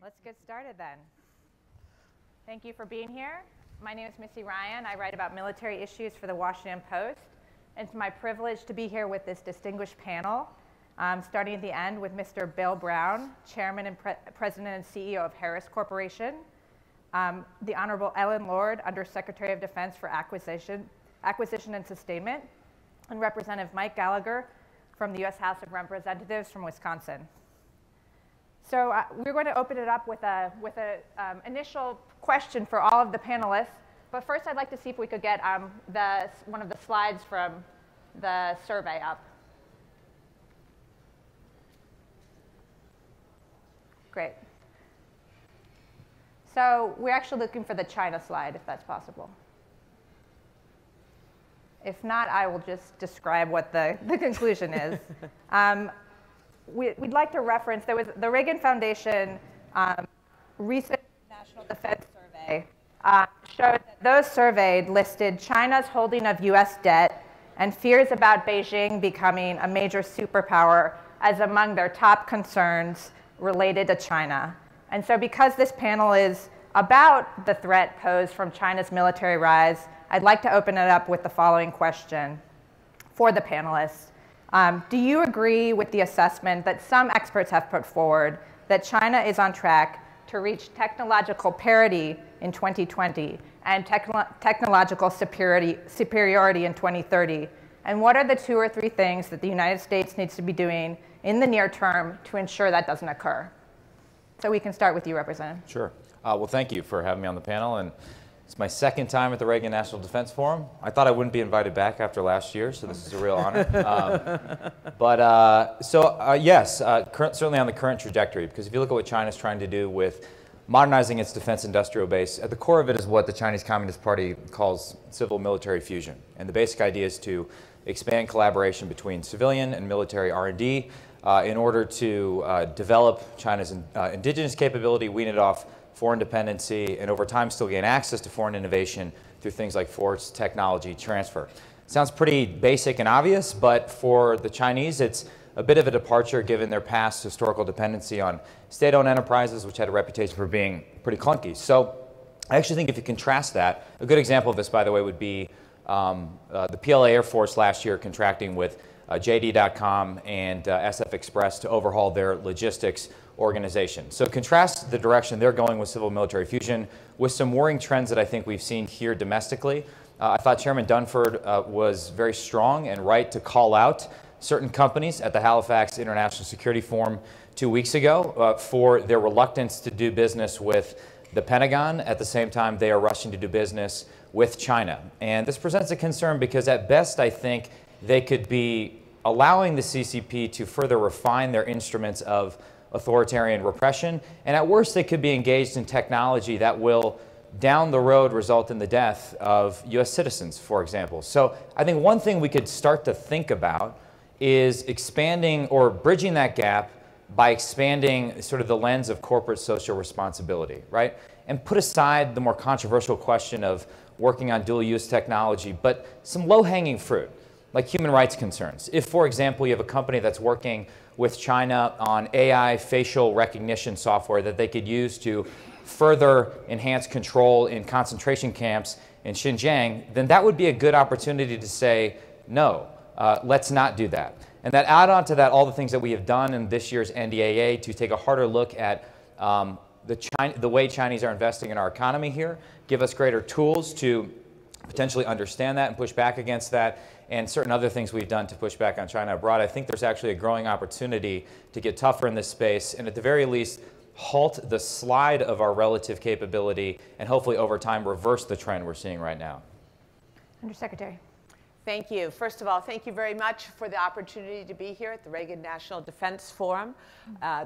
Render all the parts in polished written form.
Let's get started then. Thank you for being here. My name is Missy Ryan. I write about military issues for the Washington Post. And it's my privilege to be here with this distinguished panel, starting at the end with Mr. Bill Brown, Chairman and President and CEO of Harris Corporation, the Honorable Ellen Lord, Undersecretary of Defense for Acquisition and Sustainment, and Representative Mike Gallagher from the U.S. House of Representatives from Wisconsin. So we're going to open it up with an initial question for all of the panelists. But first, I'd like to see if we could get one of the slides from the survey up. Great. So we're actually looking for the China slide, if that's possible. If not, I will just describe what the conclusion is. We'd like to reference, there was the Reagan Foundation recent National Defense Survey showed that those surveyed listed China's holding of US debt and fears about Beijing becoming a major superpower as among their top concerns related to China. And so because this panel is about the threat posed from China's military rise, I'd like to open it up with the following question for the panelists. Do you agree with the assessment that some experts have put forward that China is on track to reach technological parity in 2020 and technological superiority in 2030? And what are the 2 or 3 things that the United States needs to be doing in the near term to ensure that doesn't occur? So we can start with you, Representative. Sure. Well, thank you for having me on the panel. And it's my second time at the Reagan National Defense Forum. I thought I wouldn't be invited back after last year, so this is a real honor. Yes, certainly on the current trajectory, because if you look at what China's trying to do with modernizing its defense industrial base, at the core of it is what the Chinese Communist Party calls civil-military fusion. And the basic idea is to expand collaboration between civilian and military R&D in order to develop China's indigenous capability, wean it off foreign dependency, and over time still gain access to foreign innovation through things like forced technology transfer. Sounds pretty basic and obvious, but for the Chinese, it's a bit of a departure given their past historical dependency on state-owned enterprises, which had a reputation for being pretty clunky. So I actually think if you contrast that, a good example of this, by the way, would be the PLA Air Force last year contracting with JD.com and SF Express to overhaul their logistics organization. So contrast the direction they're going with civil-military fusion with some worrying trends that I think we've seen here domestically. I thought Chairman Dunford was very strong and right to call out certain companies at the Halifax International Security Forum 2 weeks ago for their reluctance to do business with the Pentagon. At the same time, they are rushing to do business with China. And this presents a concern because at best, I think they could be allowing the CCP to further refine their instruments of authoritarian repression, and at worst they could be engaged in technology that will down the road result in the death of US citizens, for example. So I think one thing we could start to think about is expanding or bridging that gap by expanding sort of the lens of corporate social responsibility, right? And put aside the more controversial question of working on dual-use technology, but some low-hanging fruit, like human rights concerns. If, for example, you have a company that's working with China on AI facial recognition software that they could use to further enhance control in concentration camps in Xinjiang, then that would be a good opportunity to say, no, let's not do that. And that add on to that all the things that we have done in this year's NDAA to take a harder look at the way Chinese are investing in our economy here, give us greater tools to potentially understand that and push back against that, and certain other things we've done to push back on China abroad. I think there's actually a growing opportunity to get tougher in this space and at the very least halt the slide of our relative capability and hopefully over time reverse the trend we're seeing right now. Undersecretary. Thank you. First of all, thank you very much for the opportunity to be here at the Reagan National Defense Forum.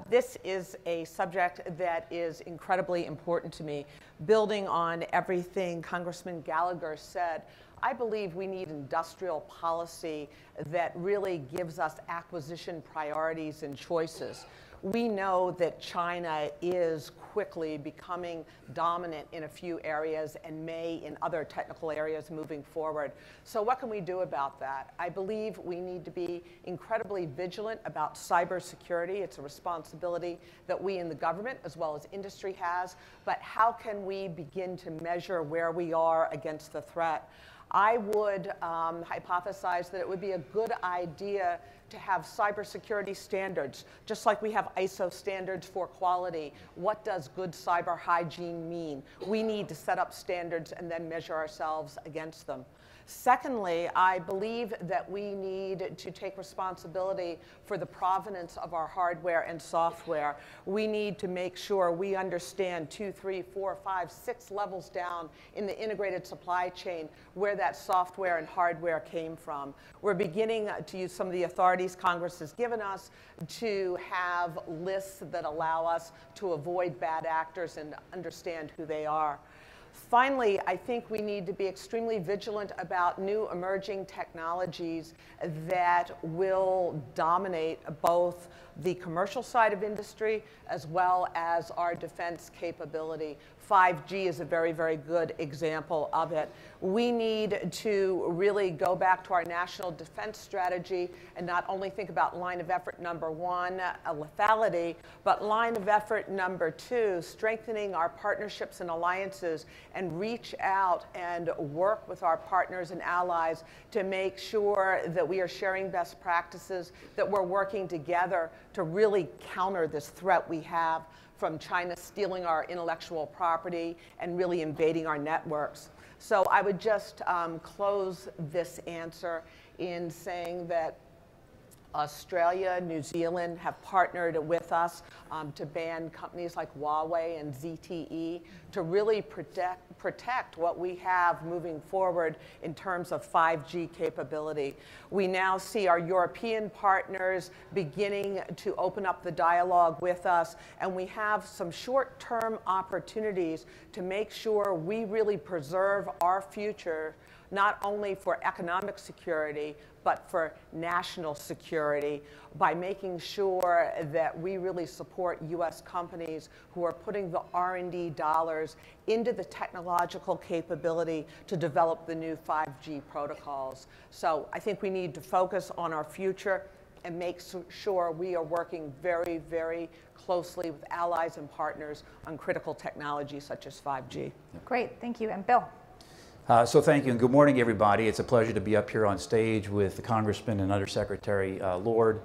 This is a subject that is incredibly important to me. Building on everything Congressman Gallagher said, I believe we need industrial policy that really gives us acquisition priorities and choices. We know that China is quickly becoming dominant in a few areas and may in other technical areas moving forward. So what can we do about that? I believe we need to be incredibly vigilant about cybersecurity. It's a responsibility that we in the government as well as industry has, but how can we begin to measure where we are against the threat? I would hypothesize that it would be a good idea to have cybersecurity standards, just like we have ISO standards for quality. What does good cyber hygiene mean? We need to set up standards and then measure ourselves against them. Secondly, I believe that we need to take responsibility for the provenance of our hardware and software. We need to make sure we understand 2, 3, 4, 5, 6 levels down in the integrated supply chain where that software and hardware came from. We're beginning to use some of the authorities Congress has given us to have lists that allow us to avoid bad actors and understand who they are. Finally, I think we need to be extremely vigilant about new emerging technologies that will dominate both the commercial side of industry as well as our defense capability. 5G is a very, very good example of it. We need to really go back to our national defense strategy and not only think about line of effort number 1, lethality, but line of effort number 2, strengthening our partnerships and alliances and reach out and work with our partners and allies to make sure that we are sharing best practices, that we're working together to really counter this threat we have from China stealing our intellectual property and really invading our networks. So I would just close this answer in saying that Australia, New Zealand have partnered with us to ban companies like Huawei and ZTE to really protect what we have moving forward in terms of 5G capability. We now see our European partners beginning to open up the dialogue with us, and we have some short-term opportunities to make sure we really preserve our future, not only for economic security, but for national security by making sure that we really support U.S. companies who are putting the R&D dollars into the technological capability to develop the new 5G protocols. So I think we need to focus on our future and make sure we are working very, very closely with allies and partners on critical technology such as 5G. Great, thank you. And Bill? So thank you, and good morning, everybody. It's a pleasure to be up here on stage with the Congressman and Undersecretary Lord.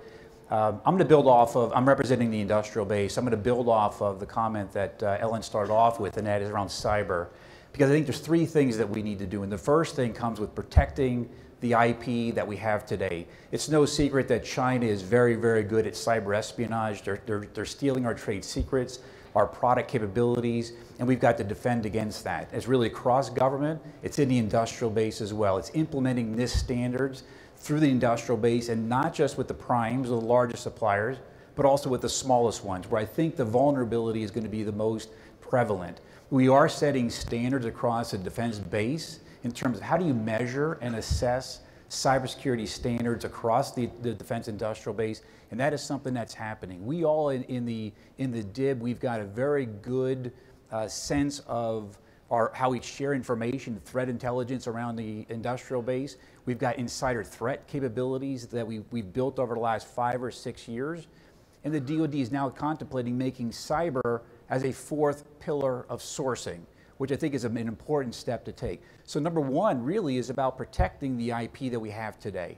I'm going to build off of, I'm representing the industrial base. I'm going to build off of the comment that Ellen started off with, and that is around cyber. Because I think there's 3 things that we need to do. And the first thing comes with protecting the IP that we have today. It's no secret that China is very, very good at cyber espionage. They're stealing our trade secrets, our product capabilities, and we've got to defend against that. It's really across government, it's in the industrial base as well. It's implementing NIST standards through the industrial base, and not just with the primes or the largest suppliers, but also with the smallest ones, where I think the vulnerability is going to be the most prevalent. We are setting standards across the defense base in terms of how do you measure and assess cybersecurity standards across the defense industrial base, and that is something that's happening. We all in the DIB, we've got a very good sense of how we share information, threat intelligence around the industrial base. We've got insider threat capabilities that we've built over the last 5 or 6 years, and the DoD is now contemplating making cyber as a 4th pillar of sourcing, which I think is an important step to take. So number 1 really is about protecting the IP that we have today.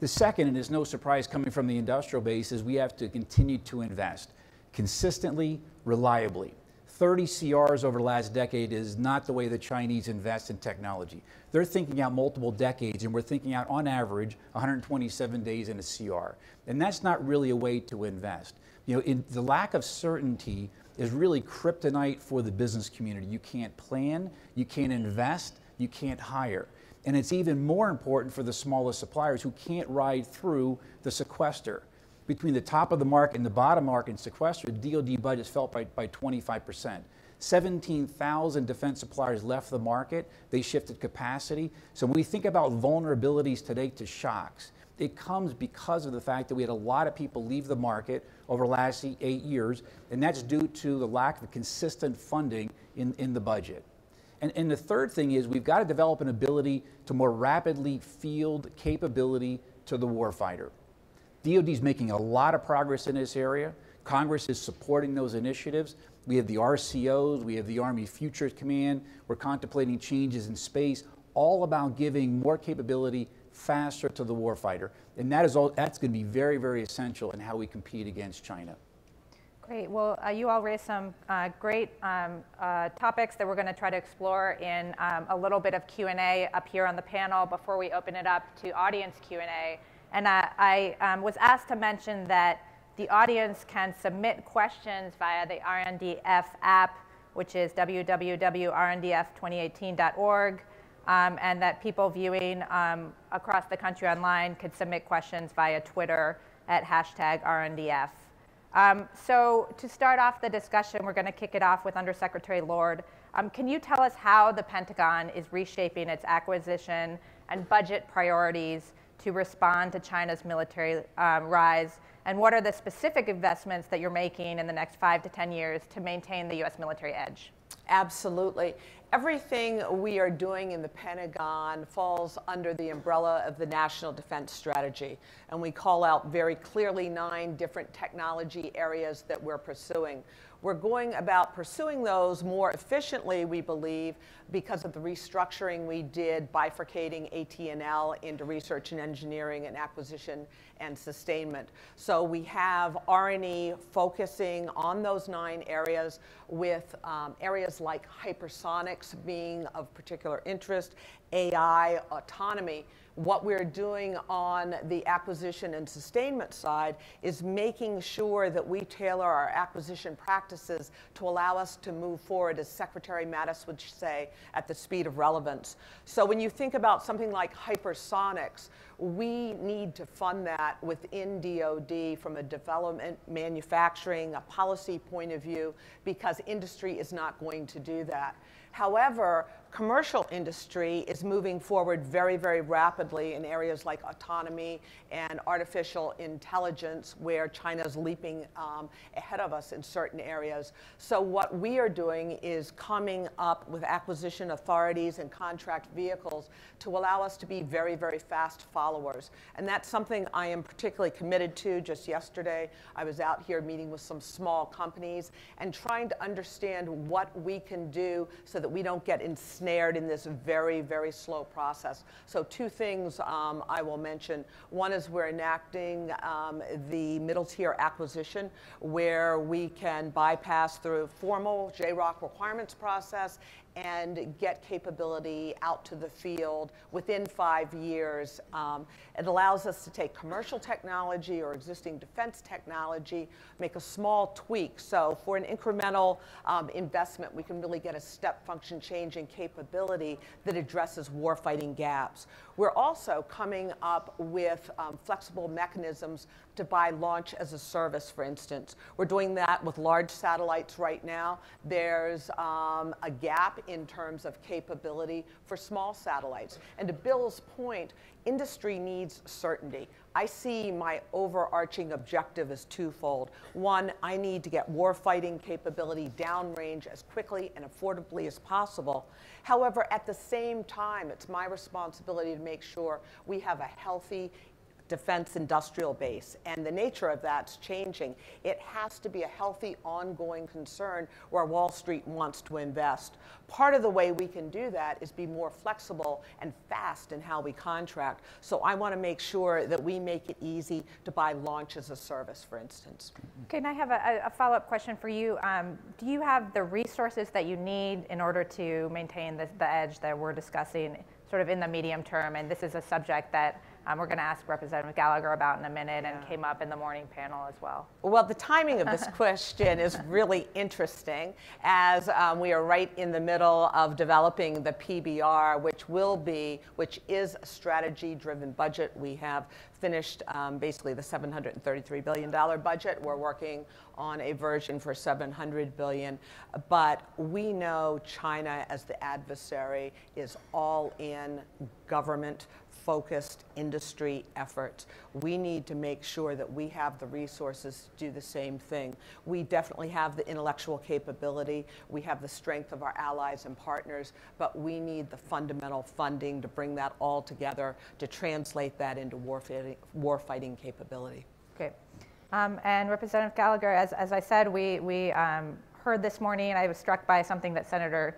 The second, and it's no surprise coming from the industrial base, is we have to continue to invest consistently, reliably. 30 CRs over the last decade is not the way the Chinese invest in technology. They're thinking out multiple decades, and we're thinking out on average 127 days in a CR. And that's not really a way to invest. You know, the lack of certainty is really kryptonite for the business community. You can't plan, you can't invest, you can't hire. And it's even more important for the smallest suppliers who can't ride through the sequester. Between the top of the market and the bottom market in sequester, DoD budgets fell by 25%. 17,000 defense suppliers left the market. They shifted capacity. So when we think about vulnerabilities today to shocks, it comes because of the fact that we had a lot of people leave the market over the last 8 years, and that's due to the lack of consistent funding in the budget. And the third thing is we've got to develop an ability to more rapidly field capability to the warfighter. DoD is making a lot of progress in this area. Congress is supporting those initiatives. We have the RCOs, we have the Army Futures Command, we're contemplating changes in space, all about giving more capability faster to the warfighter. And that's going to be very, very essential in how we compete against China. Great. Well, you all raised some great topics that we're going to try to explore in a little bit of Q&A up here on the panel before we open it up to audience Q&A. And I was asked to mention that the audience can submit questions via the RNDF app, which is www.rndf2018.org, and that people viewing across the country online could submit questions via Twitter at #RNDF. So to start off the discussion, we're going to kick it off with Undersecretary Lord. Can you tell us how the Pentagon is reshaping its acquisition and budget priorities to respond to China's military rise? And what are the specific investments that you're making in the next 5 to 10 years to maintain the U.S. military edge? Absolutely. Everything we are doing in the Pentagon falls under the umbrella of the National Defense Strategy. And we call out very clearly 9 different technology areas that we're pursuing. We're going about pursuing those more efficiently, we believe, because of the restructuring we did, bifurcating AT&L into research and engineering and acquisition and sustainment. So we have R&E focusing on those 9 areas, with areas like hypersonics being of particular interest, AI, autonomy. What we're doing on the acquisition and sustainment side is making sure that we tailor our acquisition practices to allow us to move forward, as Secretary Mattis would say, at the speed of relevance. So when you think about something like hypersonics, we need to fund that within DoD from a development, manufacturing, a policy point of view, because industry is not going to do that. However, commercial industry is moving forward very, very rapidly in areas like autonomy and artificial intelligence, where China's leaping ahead of us in certain areas. So what we are doing is coming up with acquisition authorities and contract vehicles to allow us to be very, very fast followers. And that's something I am particularly committed to. Just yesterday, I was out here meeting with some small companies and trying to understand what we can do so that we don't get ensnared in this very, very slow process. So 2 things I will mention. One is we're enacting the middle tier acquisition, where we can bypass through formal JROC requirements process and get capability out to the field within 5 years. It allows us to take commercial technology or existing defense technology, make a small tweak. So for an incremental investment, we can really get a step function change in capability that addresses warfighting gaps. We're also coming up with flexible mechanisms to buy launch as a service, for instance. We're doing that with large satellites right now. There's a gap in terms of capability for small satellites. And to Bill's point, industry needs certainty. I see my overarching objective as twofold. One, I need to get warfighting capability downrange as quickly and affordably as possible. However, at the same time, it's my responsibility to make sure we have a healthy defense industrial base, and the nature of that's changing. It has to be a healthy, ongoing concern where Wall Street wants to invest. Part of the way we can do that is be more flexible and fast in how we contract. So I want to make sure that we make it easy to buy launch as a service, for instance. Okay, and I have a follow-up question for you. Do you have the resources that you need in order to maintain the edge that we're discussing sort of in the medium term? And this is a subject that we're going to ask Representative Gallagher about in a minute, and came up in the morning panel as well. Well, the timing of this question is really interesting, as we are right in the middle of developing the PBR, which is a strategy-driven budget. We have finished basically the $733 billion budget. We're working on a version for $700 billion. But we know China as the adversary is all in government-focused industry effort. We need to make sure that we have the resources to do the same thing. We definitely have the intellectual capability. We have the strength of our allies and partners, but we need the fundamental funding to bring that all together to translate that into war-fighting capability. Okay. And Representative Gallagher, as I said, we heard this morning, and I was struck by something that Senator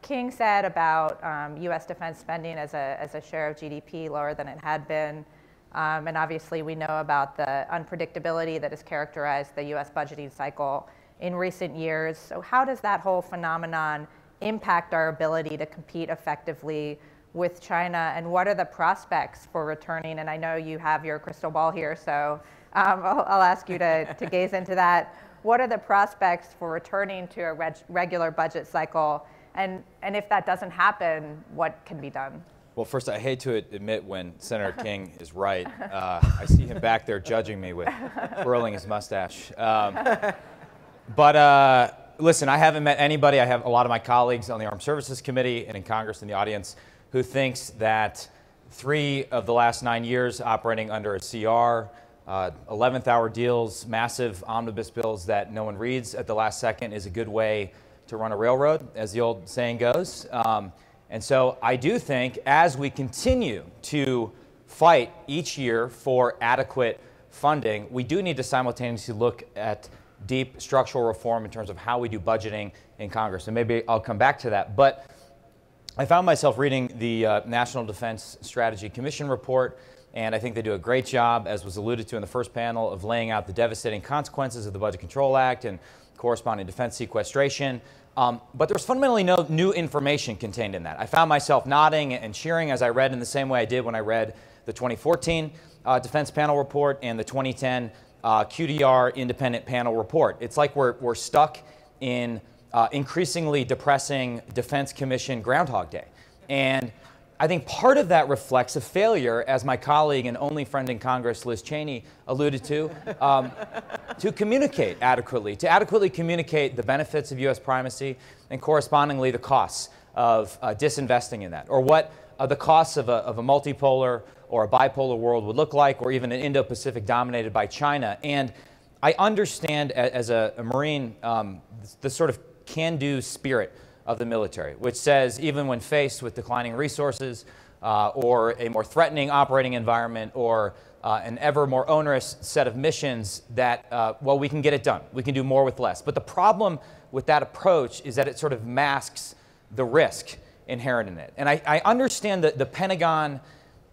King said about U.S. defense spending as a share of GDP lower than it had been. And obviously we know about the unpredictability that has characterized the U.S. budgeting cycle in recent years. So how does that whole phenomenon impact our ability to compete effectively with China, and what are the prospects for returning? And I know you have your crystal ball here, so I'll ask you to gaze into that. What are the prospects for returning to a regular budget cycle? And if that doesn't happen, what can be done? Well, first, I hate to admit when Senator King is right. I see him back there judging me with twirling his mustache. But listen, I haven't met anybody. I have a lot of my colleagues on the Armed Services Committee and in Congress in the audience who thinks that 3 of the last 9 years operating under a CR, 11th hour deals, massive omnibus bills that no one reads at the last second is a good way to run a railroad, as the old saying goes. And so I do think as we continue to fight each year for adequate funding, we do need to simultaneously look at deep structural reform in terms of how we do budgeting in Congress. And maybe I'll come back to that. But I found myself reading the National Defense Strategy Commission report, and I think they do a great job, as was alluded to in the first panel, of laying out the devastating consequences of the Budget Control Act and corresponding defense sequestration. But there's fundamentally no new information contained in that. I found myself nodding and cheering as I read in the same way I did when I read the 2014 Defense Panel Report and the 2010 QDR Independent Panel Report. It's like we're stuck in increasingly depressing Defense Commission Groundhog Day. And I think part of that reflects a failure, as my colleague and only friend in Congress, Liz Cheney, alluded to communicate adequately, to adequately communicate the benefits of U.S. primacy and correspondingly the costs of disinvesting in that, or what the costs of a multipolar or a bipolar world would look like, or even an Indo-Pacific dominated by China. And I understand as a Marine the sort of can-do spirit of the military, which says even when faced with declining resources or a more threatening operating environment or an ever more onerous set of missions, that, well, we can get it done. We can do more with less. But the problem with that approach is that it sort of masks the risk inherent in it. And I understand that the Pentagon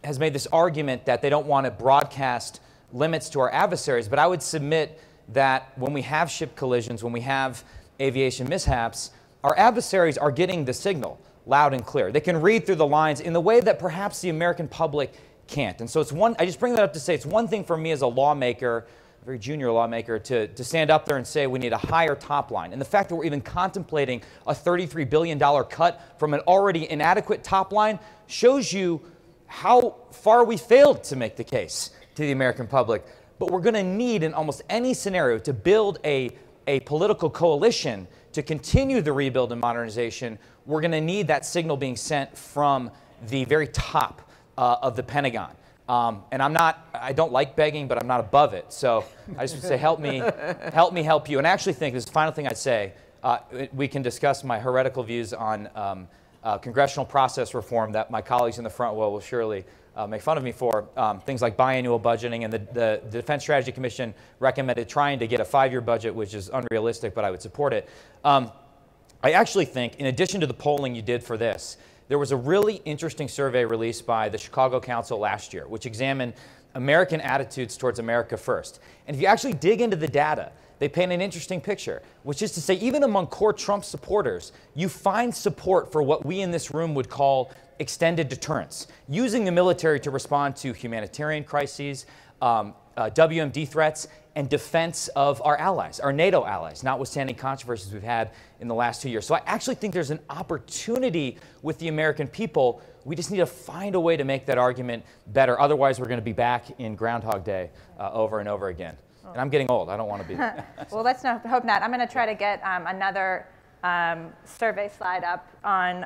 has made this argument that they don't want to broadcast limits to our adversaries, but I would submit that when we have ship collisions, when we have aviation mishaps, our adversaries are getting the signal loud and clear. They can read through the lines in the way that perhaps the American public can't. And so it's one, I just bring that up to say it's one thing for me as a lawmaker, a very junior lawmaker, to stand up there and say we need a higher top line. And the fact that we're even contemplating a $33 billion cut from an already inadequate top line shows you how far we failed to make the case to the American public. But we're going to need in almost any scenario to build a political coalition to continue the rebuild and modernization. We're going to need that signal being sent from the very top of the Pentagon. And I don't like begging, but I'm not above it. So I just would say, help me help you. And I actually think this is the final thing I'd say. We can discuss my heretical views on congressional process reform that my colleagues in the front row will surely make fun of me for. Things like biannual budgeting, and the Defense Strategy Commission recommended trying to get a 5-year budget, which is unrealistic, but I would support it. I actually think, in addition to the polling you did for this, there was a really interesting survey released by the Chicago Council last year, which examined American attitudes towards America first. And if you actually dig into the data, they paint an interesting picture, which is to say, even among core Trump supporters, you find support for what we in this room would call extended deterrence, using the military to respond to humanitarian crises, WMD threats, and defense of our allies, our NATO allies, notwithstanding controversies we've had in the last 2 years. So I actually think there's an opportunity with the American people. We just need to find a way to make that argument better. Otherwise, we're going to be back in Groundhog Day over and over again. And I'm getting old. I don't want to be. Well, let's hope not. I'm going to try to get another survey slide up on,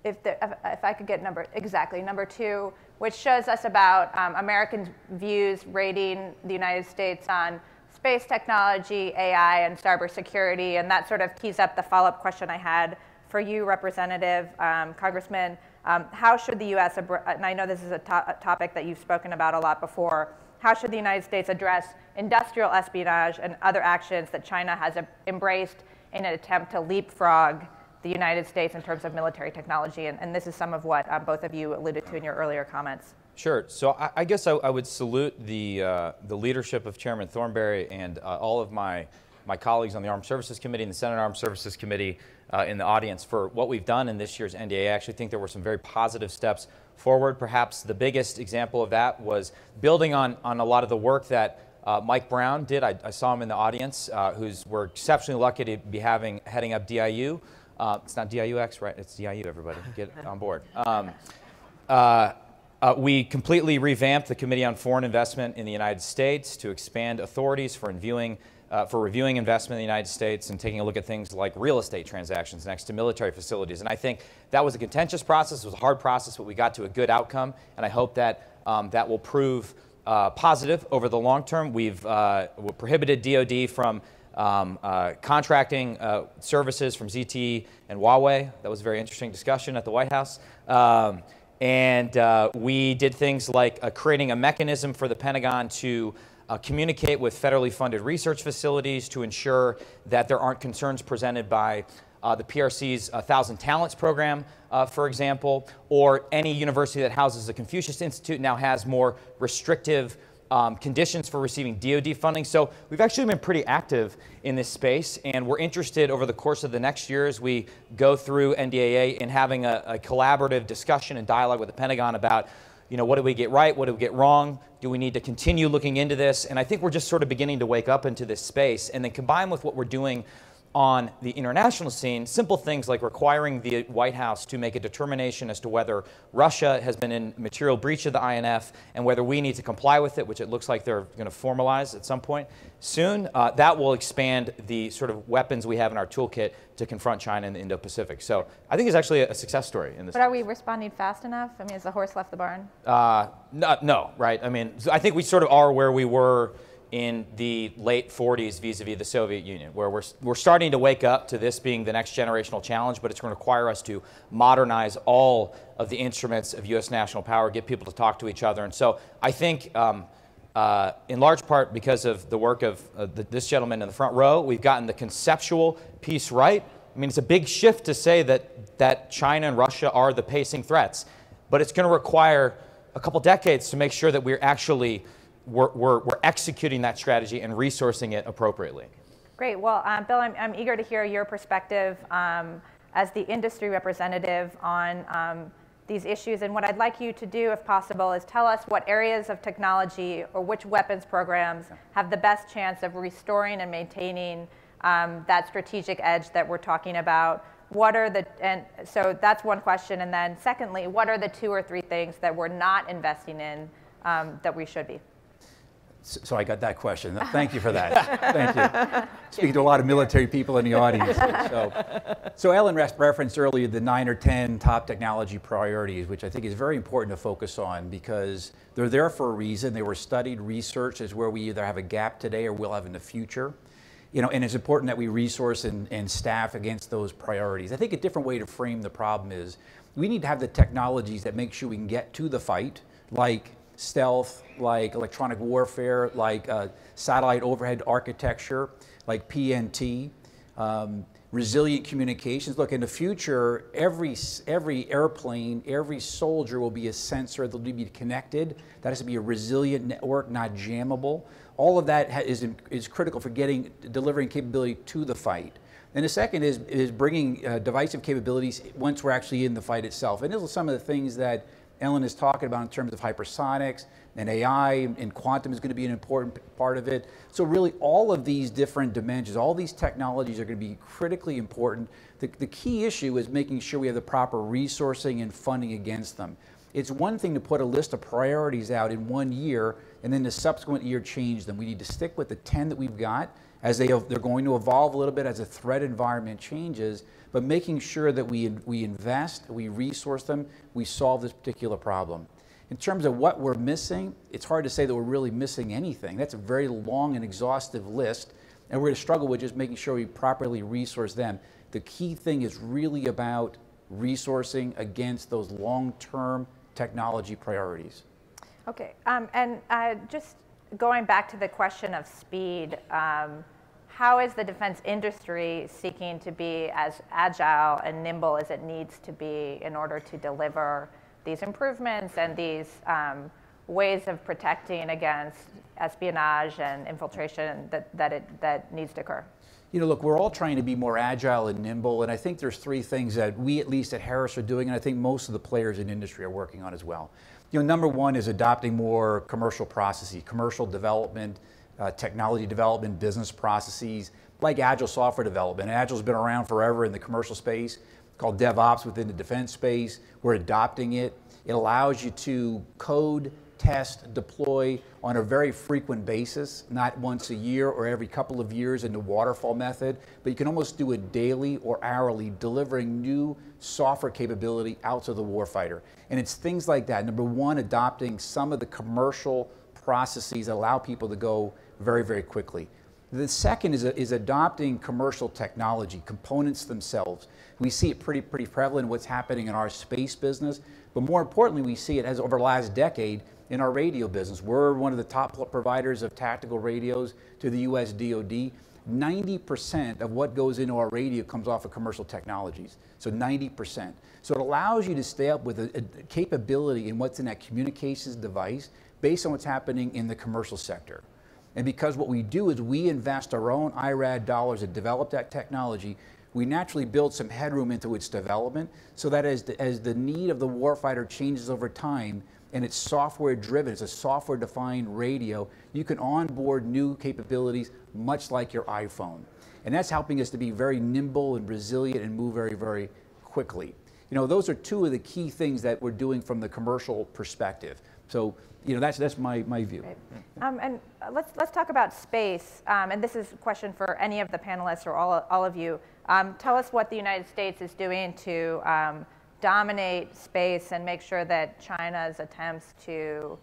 if I could get number 2, which shows us about American views rating the United States on space technology, AI, and cybersecurity. And that sort of tees up the follow-up question I had for you, Representative, Congressman. How should the U.S., and I know this is a topic that you've spoken about a lot before, how should the United States address industrial espionage and other actions that China has embraced in an attempt to leapfrog the United States in terms of military technology? And this is some of what both of you alluded to in your earlier comments. Sure. So I guess I would salute the leadership of Chairman Thornberry and all of my colleagues on the Armed Services Committee and the Senate Armed Services Committee in the audience for what we've done in this year's NDA. I actually think there were some very positive steps forward. Perhaps the biggest example of that was building on a lot of the work that Mike Brown did. I saw him in the audience, we're exceptionally lucky to be heading up DIU. It's not DIUX, right? It's DIU, everybody. Get on board. We completely revamped the Committee on Foreign Investment in the United States to expand authorities for reviewing investment in the United States and taking a look at things like real estate transactions next to military facilities. And I think that was a contentious process. It was a hard process, but we got to a good outcome. And I hope that that will prove positive over the long term. We've prohibited DoD from contracting services from ZTE and Huawei. That was a very interesting discussion at the White House. We did things like creating a mechanism for the Pentagon to communicate with federally funded research facilities to ensure that there aren't concerns presented by the PRC's 1,000 Talents program, for example, or any university that houses the Confucius Institute now has more restrictive conditions for receiving DoD funding. So we've actually been pretty active in this space, and we're interested over the course of the next year as we go through NDAA in having a collaborative discussion and dialogue with the Pentagon about, what did we get right? What did we get wrong? Do we need to continue looking into this? And I think we're just sort of beginning to wake up into this space. And then combined with what we're doing on the international scene, simple things like requiring the White House to make a determination as to whether Russia has been in material breach of the INF and whether we need to comply with it, which it looks like they're going to formalize at some point soon. That will expand the sort of weapons we have in our toolkit to confront China in the Indo-Pacific. So I think it's actually a success story in this. But are we responding fast enough? I mean, has the horse left the barn? No, right? I mean, I think we sort of are where we were in the late 40s vis-a-vis the Soviet Union, where we're starting to wake up to this being the next generational challenge, but it's going to require us to modernize all of the instruments of U.S. national power, get people to talk to each other. And so I think in large part because of the work of this gentleman in the front row, we've gotten the conceptual piece right. I mean, it's a big shift to say that China and Russia are the pacing threats, but it's going to require a couple decades to make sure that we're actually we're executing that strategy and resourcing it appropriately. Great. Well, Bill, I'm eager to hear your perspective as the industry representative on these issues. And what I'd like you to do, if possible, is tell us what areas of technology or which weapons programs have the best chance of restoring and maintaining that strategic edge that we're talking about. So that's one question. And then secondly, what are the 2 or 3 things that we're not investing in that we should be? So I got that question. Thank you for that. Thank you. Speaking to a lot of military people in the audience. So Ellen referenced earlier the 9 or 10 top technology priorities, which I think is very important to focus on because they're there for a reason. They were studied, researched as where we either have a gap today or will have in the future. And it's important that we resource and staff against those priorities. I think a different way to frame the problem is we need to have the technologies that make sure we can get to the fight, like stealth, like electronic warfare, like satellite overhead architecture, like PNT, resilient communications. Look, in the future, every airplane, every soldier will be a sensor that will be connected. That has to be a resilient network, not jammable. All of that is critical for delivering capability to the fight. And the second is bringing divisive capabilities once we're actually in the fight itself. And those are some of the things that Ellen is talking about in terms of hypersonics and AI, and quantum is going to be an important part of it. So really all of these different dimensions, all these technologies are going to be critically important. The key issue is making sure we have the proper resourcing and funding against them. It's one thing to put a list of priorities out in 1 year and then the subsequent year change them. We need to stick with the 10 that we've got as they're going to evolve a little bit as the threat environment changes, but making sure that we invest, we resource them, we solve this particular problem. In terms of what we're missing, it's hard to say that we're really missing anything. That's a very long and exhaustive list, and we're going to struggle with just making sure we properly resource them. The key thing is really about resourcing against those long-term technology priorities. Okay, and just going back to the question of speed, how is the defense industry seeking to be as agile and nimble as it needs to be in order to deliver these improvements and these ways of protecting against espionage and infiltration that needs to occur? You know, look, we're all trying to be more agile and nimble, and I think there's 3 things that we, at least at Harris, are doing, and I think most of the players in industry are working on as well. You know, number 1 is adopting more commercial processes, commercial development, technology development, business processes, like agile software development. Agile's been around forever in the commercial space, called DevOps within the defense space. We're adopting it. It allows you to code, test, deploy on a very frequent basis, not once a year or every couple of years in the waterfall method, but you can almost do it daily or hourly, delivering new software capability out to the warfighter. And it's things like that. Number 1, adopting some of the commercial processes that allow people to go very, very quickly. The second is adopting commercial technology, components themselves. We see it pretty prevalent in what's happening in our space business, but more importantly, we see it as over the last decade in our radio business. We're one of the top providers of tactical radios to the US DoD. 90% of what goes into our radio comes off of commercial technologies, so 90%. So it allows you to stay up with a capability in what's in that communications device based on what's happening in the commercial sector. And because what we do is we invest our own IRAD dollars to develop that technology, we naturally build some headroom into its development so that as the need of the warfighter changes over time and it's software driven, it's a software defined radio, you can onboard new capabilities much like your iPhone. And that's helping us to be very nimble and resilient and move very, very quickly. You know, those are 2 of the key things that we're doing from the commercial perspective. So, you know, that's my view. Right. And let's talk about space. And this is a question for any of the panelists or all of you. Tell us what the United States is doing to dominate space and make sure that China's attempts to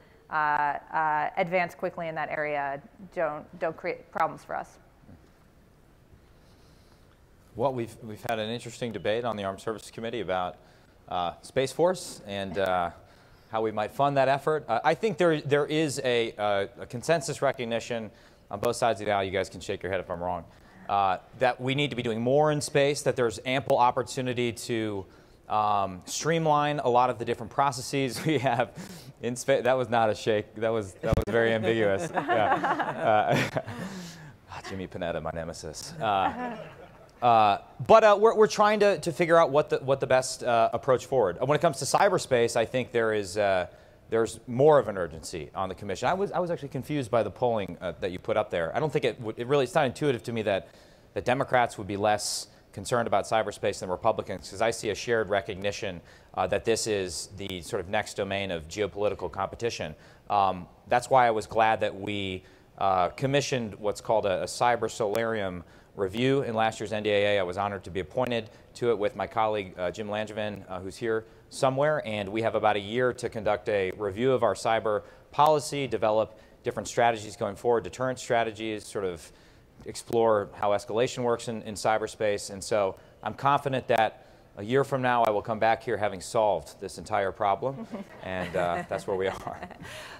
advance quickly in that area don't create problems for us. Well, we've had an interesting debate on the Armed Services Committee about Space Force and how we might fund that effort. I think there is a consensus recognition on both sides of the aisle. You guys can shake your head if I'm wrong. That we need to be doing more in space. That there's ample opportunity to streamline a lot of the different processes we have in space. That was not a shake. That was very ambiguous. Yeah. Jimmy Panetta, my nemesis. But we're trying to figure out what the best approach forward. When it comes to cyberspace, I think there's more of an urgency on the commission. I was actually confused by the polling that you put up there. I don't think it's not intuitive to me that the Democrats would be less concerned about cyberspace than Republicans, because I see a shared recognition that this is the sort of next domain of geopolitical competition. That's why I was glad that we commissioned what's called a cyber solarium review in last year's NDAA. I was honored to be appointed to it with my colleague Jim Langevin, who's here somewhere, and we have about a year to conduct a review of our cyber policy, develop different strategies going forward, deterrent strategies, sort of explore how escalation works in cyberspace. And so I'm confident that a year from now, I will come back here having solved this entire problem, and that's where we are.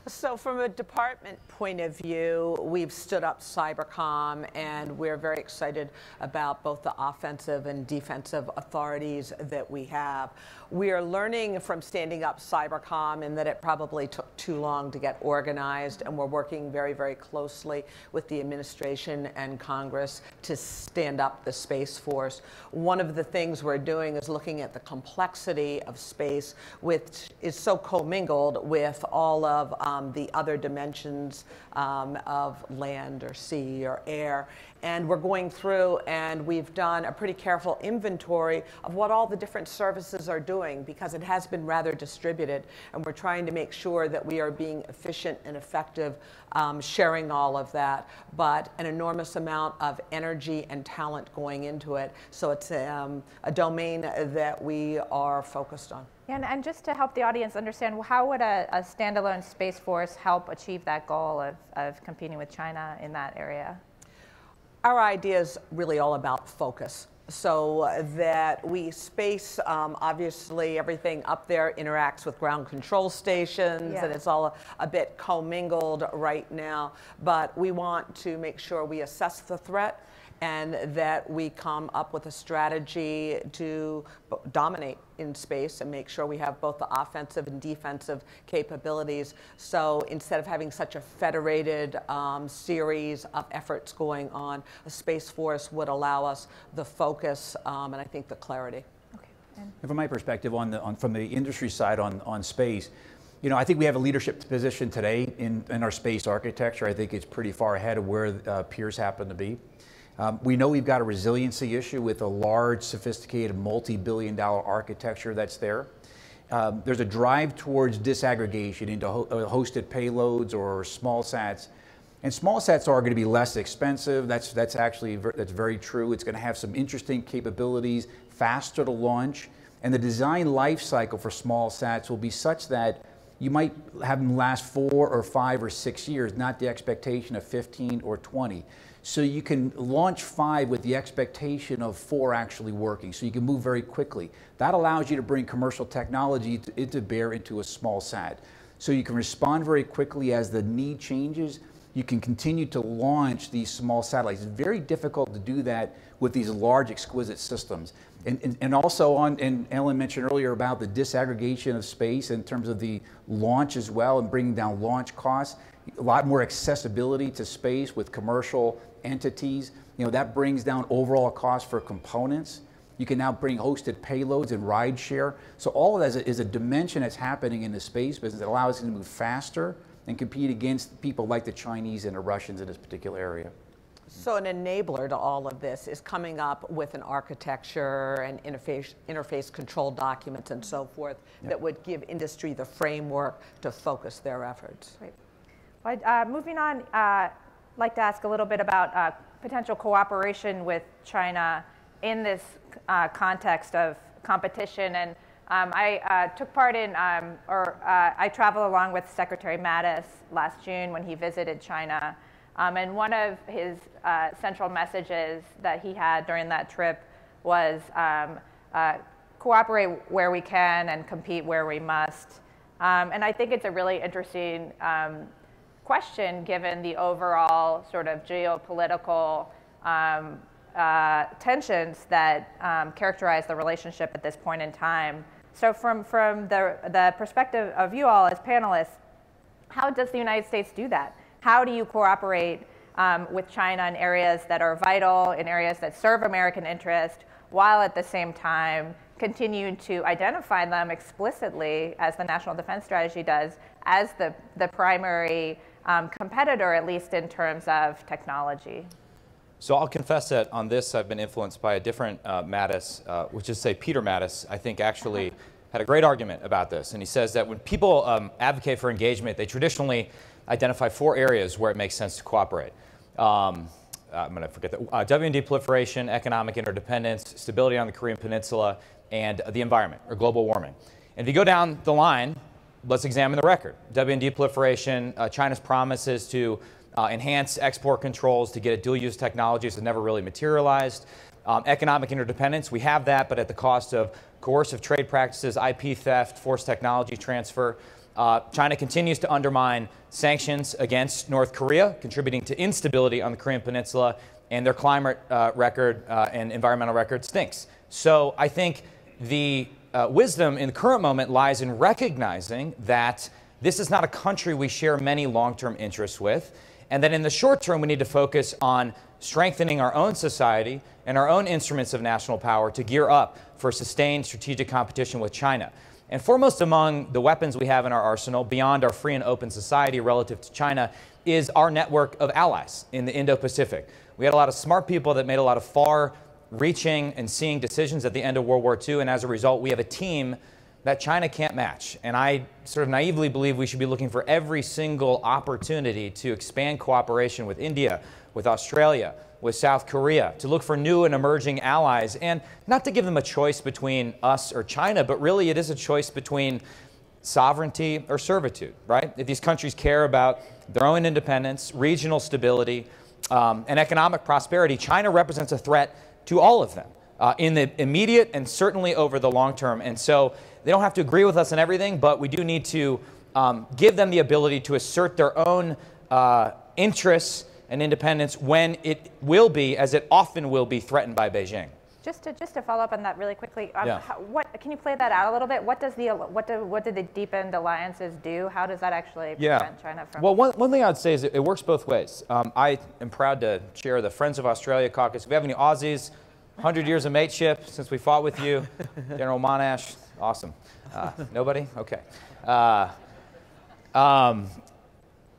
So from a department point of view, we've stood up Cybercom, and we're very excited about both the offensive and defensive authorities that we have. We are learning from standing up Cybercom in that it probably took too long to get organized, and we're working very, very closely with the administration and Congress to stand up the Space Force. One of the things we're doing is looking at the complexity of space, which is so commingled with all of the other dimensions of land or sea or air. And we're going through and we've done a pretty careful inventory of what all the different services are doing, because it has been rather distributed. And we're trying to make sure that we are being efficient and effective sharing all of that, but an enormous amount of energy and talent going into it. So it's a domain that we are focused on. And just to help the audience understand, how would a standalone Space Force help achieve that goal of competing with China in that area? Our idea is really all about focus. So that we space, obviously everything up there interacts with ground control stations, and it's all a bit commingled right now. But we want to make sure we assess the threat and that we come up with a strategy to dominate in space and make sure we have both the offensive and defensive capabilities. So instead of having such a federated series of efforts going on, a Space Force would allow us the focus and I think the clarity. Okay. And from my perspective, from the industry side on space, you know, I think we have a leadership position today in our space architecture. I think it's pretty far ahead of where peers happen to be. We know we've got a resiliency issue with a large, sophisticated, multi-billion-dollar architecture that's there. There's a drive towards disaggregation into hosted payloads or small sats. And small sats are going to be less expensive. That's very true. It's going to have some interesting capabilities, faster to launch. And the design life cycle for small sats will be such that you might have them last 4 or 5 or 6 years, not the expectation of 15 or 20. So you can launch 5 with the expectation of 4 actually working. So you can move very quickly. That allows you to bring commercial technology to bear into a small sat. So you can respond very quickly as the need changes. You can continue to launch these small satellites. It's very difficult to do that with these large, exquisite systems. And also and Ellen mentioned earlier about the disaggregation of space in terms of the launch as well and bringing down launch costs. A lot more accessibility to space with commercial entities. You know, that brings down overall cost for components. You can now bring hosted payloads and ride share. So all of that is a dimension that's happening in the space business that allows us to move faster and compete against people like the Chinese and the Russians in this particular area. So an enabler to all of this is coming up with an architecture and interface control documents and so forth that would give industry the framework to focus their efforts. Great. Well, moving on, I'd like to ask a little bit about potential cooperation with China in this context of competition. And I took part in, I traveled along with Secretary Mattis last June when he visited China. And one of his central messages that he had during that trip was cooperate where we can and compete where we must. And I think it's a really interesting question given the overall sort of geopolitical tensions that characterize the relationship at this point in time. So from the perspective of you all as panelists, how does the United States do that? How do you cooperate with China in areas that are vital, in areas that serve American interest, while at the same time continue to identify them explicitly, as the National Defense Strategy does, as the primary competitor, at least in terms of technology? So I'll confess that on this I've been influenced by a different Mattis, which is, say, Peter Mattis, I think actually had a great argument about this. And he says that when people advocate for engagement, they traditionally identify 4 areas where it makes sense to cooperate. I'm going to forget that. WMD proliferation, economic interdependence, stability on the Korean Peninsula, and the environment, or global warming. And if you go down the line, let's examine the record. WMD proliferation, China's promises to enhance export controls to get at dual-use technologies that never really materialized. Economic interdependence, we have that, but at the cost of coercive trade practices, IP theft, forced technology transfer. China continues to undermine sanctions against North Korea, contributing to instability on the Korean Peninsula, and their climate record and environmental record stinks. So I think the wisdom in the current moment lies in recognizing that this is not a country we share many long-term interests with, And then in the short term, we need to focus on strengthening our own society and our own instruments of national power to gear up for sustained strategic competition with China. And foremost among the weapons we have in our arsenal, beyond our free and open society relative to China, is our network of allies in the Indo-Pacific. We had a lot of smart people that made a lot of far-reaching and seeing decisions at the end of World War II, and as a result, we have a team that China can't match. And I sort of naively believe we should be looking for every single opportunity to expand cooperation with India, with Australia, with South Korea, to look for new and emerging allies, and not to give them a choice between us or China, but really it is a choice between sovereignty or servitude, right? If these countries care about their own independence, regional stability, and economic prosperity, China represents a threat to all of them in the immediate and certainly over the long term. And so they don't have to agree with us on everything, but we do need to give them the ability to assert their own interests and independence when it will be, as it often will be, threatened by Beijing. Just to follow up on that really quickly, Yeah. Can you play that out a little bit? What did the deepened alliances do? How does that actually prevent China from? Well, one thing I would say is it works both ways. I am proud to chair the Friends of Australia caucus. If we have any Aussies, 100 years of mateship since we fought with you, General Monash, awesome. Nobody? Okay.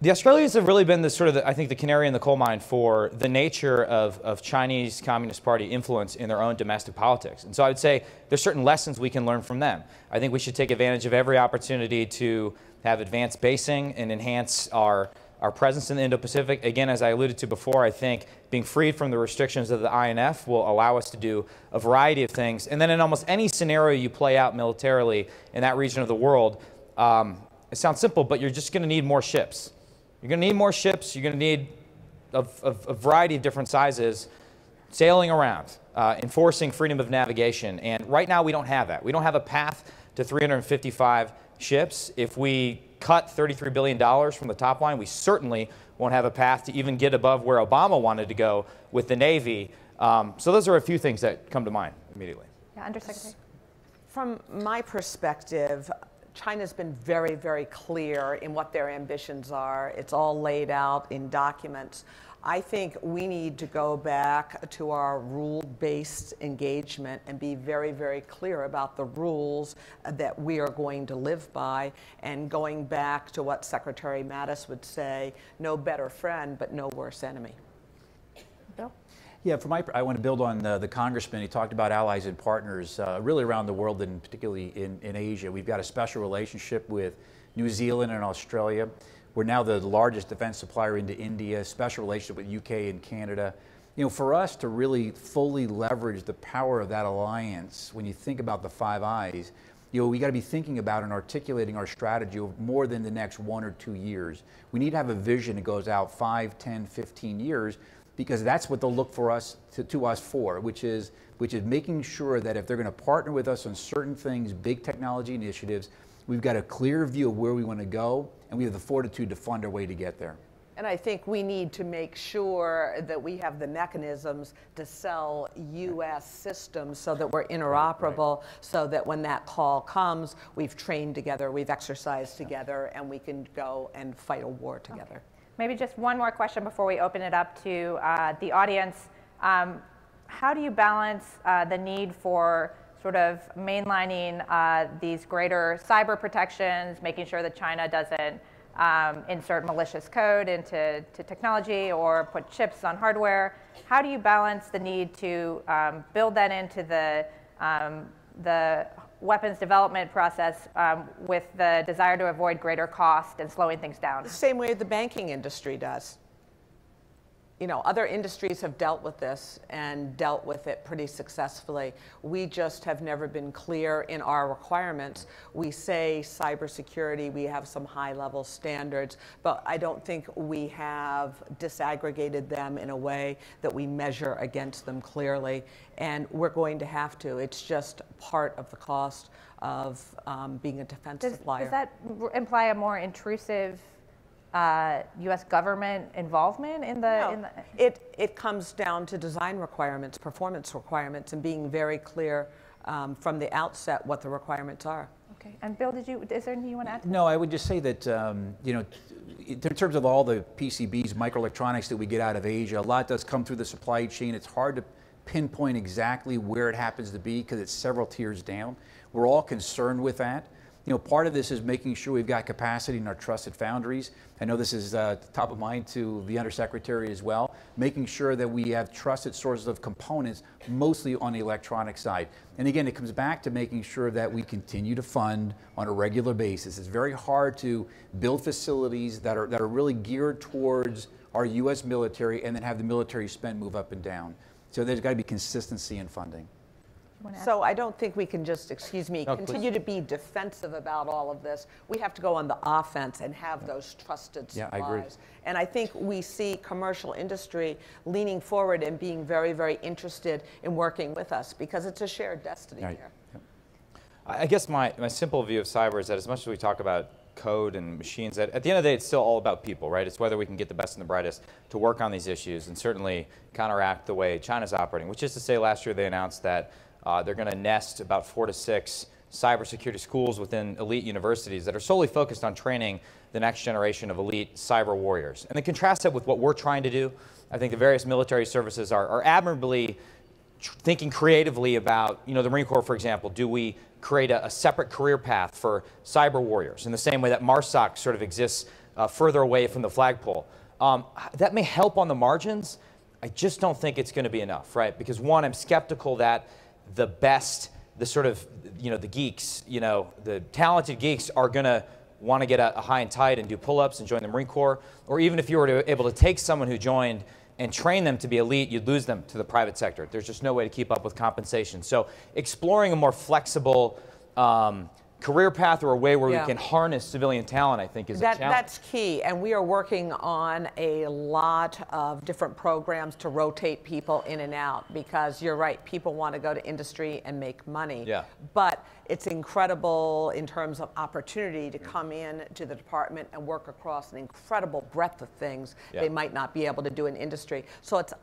The Australians have really been the sort of, I think, the canary in the coal mine for the nature of Chinese Communist Party influence in their own domestic politics. And so I would say there's certain lessons we can learn from them. I think we should take advantage of every opportunity to have advanced basing and enhance our presence in the Indo-Pacific. Again, as I alluded to before, I think being freed from the restrictions of the INF will allow us to do a variety of things. And then in almost any scenario you play out militarily in that region of the world, it sounds simple, but you're just going to need more ships. You're going to need more ships. You're going to need a variety of different sizes sailing around, enforcing freedom of navigation. And right now, we don't have that. We don't have a path to 355 ships. If we cut $33 billion from the top line, we certainly won't have a path to even get above where Obama wanted to go with the Navy. So those are a few things that come to mind immediately. Yeah, Undersecretary. From my perspective, China's been very, very clear in what their ambitions are. It's all laid out in documents. I think we need to go back to our rule-based engagement and be very, very clear about the rules that we are going to live by, and going back to what Secretary Mattis would say, no better friend, but no worse enemy. Bill? Yeah, I want to build on the Congressman. He talked about allies and partners really around the world, and particularly in Asia. We've got a special relationship with New Zealand and Australia. We're now the largest defense supplier into India, special relationship with UK and Canada. You know, for us to really fully leverage the power of that alliance, when you think about the Five Eyes, you know, we got to be thinking about and articulating our strategy over more than the next 1 or 2 years. We need to have a vision that goes out 5, 10, 15 years, because that's what they'll look for us to us for, which is making sure that if they're going to partner with us on certain things, big technology initiatives, we've got a clear view of where we want to go, and we have the fortitude to fund our way to get there. And I think we need to make sure that we have the mechanisms to sell U.S. systems so that we're interoperable, so that when that call comes, we've trained together, we've exercised together, and we can go and fight a war together. Okay. Maybe just one more question before we open it up to the audience. How do you balance the need for sort of mainlining these greater cyber protections, making sure that China doesn't insert malicious code into technology or put chips on hardware? How do you balance the need to build that into the weapons development process with the desire to avoid greater cost and slowing things down? The same way the banking industry does. You know, other industries have dealt with this and dealt with it pretty successfully. We just have never been clear in our requirements. We say cybersecurity, we have some high-level standards, but I don't think we have disaggregated them in a way that we measure against them clearly, and we're going to have to. It's just part of the cost of being a defense supplier. Does that imply a more intrusive U.S. government involvement in the? No. It comes down to design requirements, performance requirements, and being very clear from the outset what the requirements are. Okay, and Bill, is there anything you want to add? No, I would just say that, you know, in terms of all the PCBs, microelectronics that we get out of Asia, a lot does come through the supply chain. It's hard to pinpoint exactly where it happens to be because it's several tiers down. We're all concerned with that. You know, part of this is making sure we've got capacity in our trusted foundries. I know this is top of mind to the Undersecretary as well, making sure that we have trusted sources of components, mostly on the electronic side. And again, it comes back to making sure that we continue to fund on a regular basis. It's very hard to build facilities that are really geared towards our U.S. military and then have the military spend move up and down. So there's got to be consistency in funding. So I don't think we can just, No, continue to be defensive about all of this. We have to go on the offense and have those trusted supplies. Yeah, I agree. And I think we see commercial industry leaning forward and being very, very interested in working with us because it's a shared destiny Right. here. Yep. I guess my simple view of cyber is that as much as we talk about code and machines, at the end of the day, it's still all about people, right? It's whether we can get the best and the brightest to work on these issues and certainly counteract the way China's operating, which is to say last year they announced that they're going to nest about 4 to 6 cybersecurity schools within elite universities that are solely focused on training the next generation of elite cyber warriors. And then contrast that with what we're trying to do. I think the various military services are admirably thinking creatively about, you know, the Marine Corps, for example. Do we create a separate career path for cyber warriors in the same way that MARSOC sort of exists further away from the flagpole? That may help on the margins. I just don't think it's going to be enough, right? Because one, I'm skeptical that the best, the sort of, you know, the geeks, you know, the talented geeks are going to want to get a high and tight and do pull-ups and join the Marine Corps. Or even if you were able to take someone who joined and train them to be elite, you'd lose them to the private sector. There's just no way to keep up with compensation. So exploring a more flexible career path or a way where we can harness civilian talent, I think, is a challenge. That's key, and we are working on a lot of different programs to rotate people in and out because you're right, people want to go to industry and make money. Yeah. But it's incredible in terms of opportunity to come in to the department and work across an incredible breadth of things they might not be able to do in industry. So it's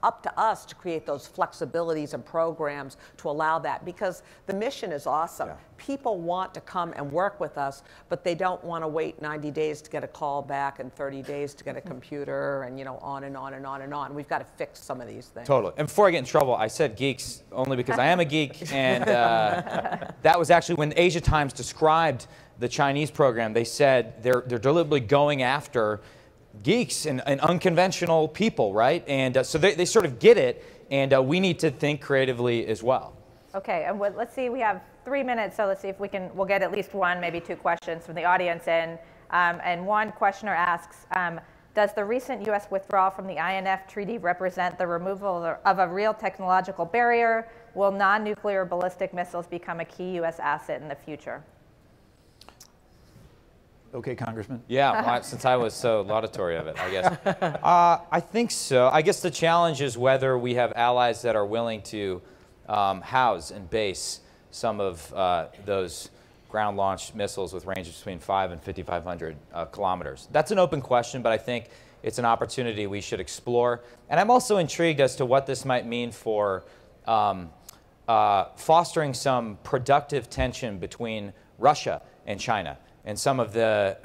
up to us to create those flexibilities and programs to allow that because the mission is awesome. People want to come and work with us, but they don't want to wait 90 days to get a call back and 30 days to get a computer and, you know, on and on and on and on. We've got to fix some of these things. Totally. And before I get in trouble, I said geeks only because I am a geek, and that was actually when Asia Times described the Chinese program. They said they're deliberately going after geeks and unconventional people, right? And so they sort of get it, and we need to think creatively as well. Okay, and let's see, we have 3 minutes, so let's see if we'll get at least one, maybe 2 questions from the audience in. And one questioner asks, does the recent U.S. withdrawal from the INF Treaty represent the removal of a real technological barrier? Will non-nuclear ballistic missiles become a key U.S. asset in the future? Okay, Congressman. Yeah, well, since I was so laudatory of it, I guess. I think so. I guess the challenge is whether we have allies that are willing to house and base some of those ground-launched missiles with ranges between 5 and 5,500 kilometers. That's an open question, but I think it's an opportunity we should explore. And I'm also intrigued as to what this might mean for fostering some productive tension between Russia and China and some of the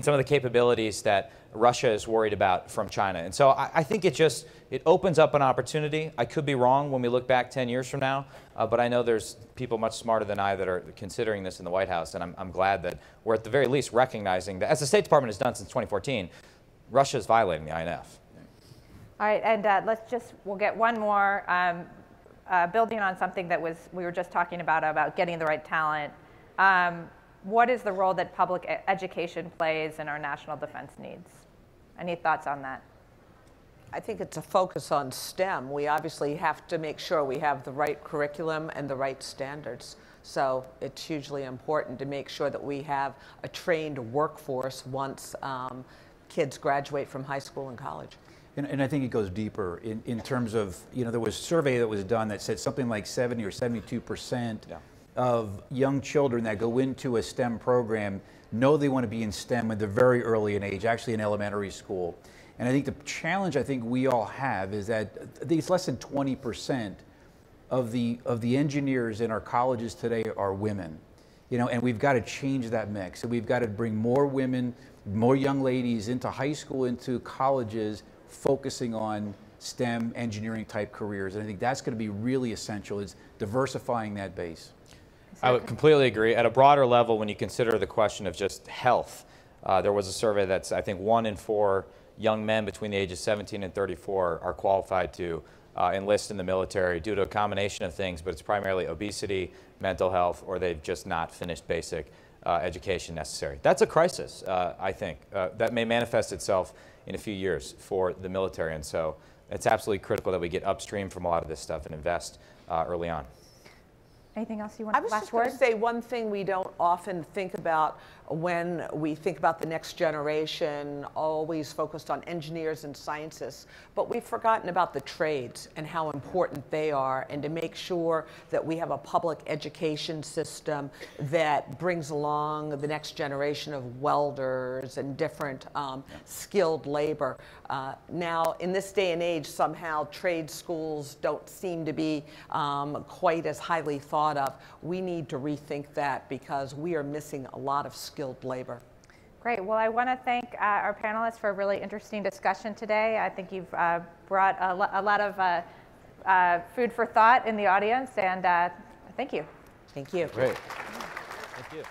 some of the capabilities that Russia is worried about from China. And so I think it opens up an opportunity. I could be wrong when we look back 10 years from now, but I know there's people much smarter than I that are considering this in the White House, and I'm glad that we're at the very least recognizing that, as the State Department has done since 2014, Russia is violating the INF. All right, and we'll get one more, building on something that we were just talking about getting the right talent. What is the role that public education plays in our national defense needs? Any thoughts on that? I think it's a focus on STEM. We obviously have to make sure we have the right curriculum and the right standards. So it's hugely important to make sure that we have a trained workforce once kids graduate from high school and college. And I think it goes deeper in terms of, you know, there was a survey that was done that said something like 70 or 72% of young children that go into a STEM program know they want to be in STEM when they're very early in age, actually in elementary school. And I think the challenge I think we all have is that I think it's less than 20% of the engineers in our colleges today are women. You know, and we've got to change that mix. And we've got to bring more women, more young ladies into high school, into colleges, focusing on STEM engineering type careers. And I think that's going to be really essential, is diversifying that base. I would completely agree. At a broader level, when you consider the question of just health, there was a survey that's, I think, 1 in 4 young men between the ages 17 and 34 are qualified to enlist in the military due to a combination of things, but it's primarily obesity, mental health, or they've just not finished basic education necessary. That's a crisis, I think, that may manifest itself in a few years for the military, and so it's absolutely critical that we get upstream from a lot of this stuff and invest early on. Anything else you want to I was just going to say one thing we don't often think about when we think about the next generation, always focused on engineers and scientists, but we've forgotten about the trades and how important they are, and to make sure that we have a public education system that brings along the next generation of welders and different skilled labor. Now, in this day and age, somehow trade schools don't seem to be quite as highly thought of. We need to rethink that, because we are missing a lot of skilled labor. Great. Well, I want to thank our panelists for a really interesting discussion today. I think you've brought a lot of food for thought in the audience, and thank you. Thank you. Great. Thank you.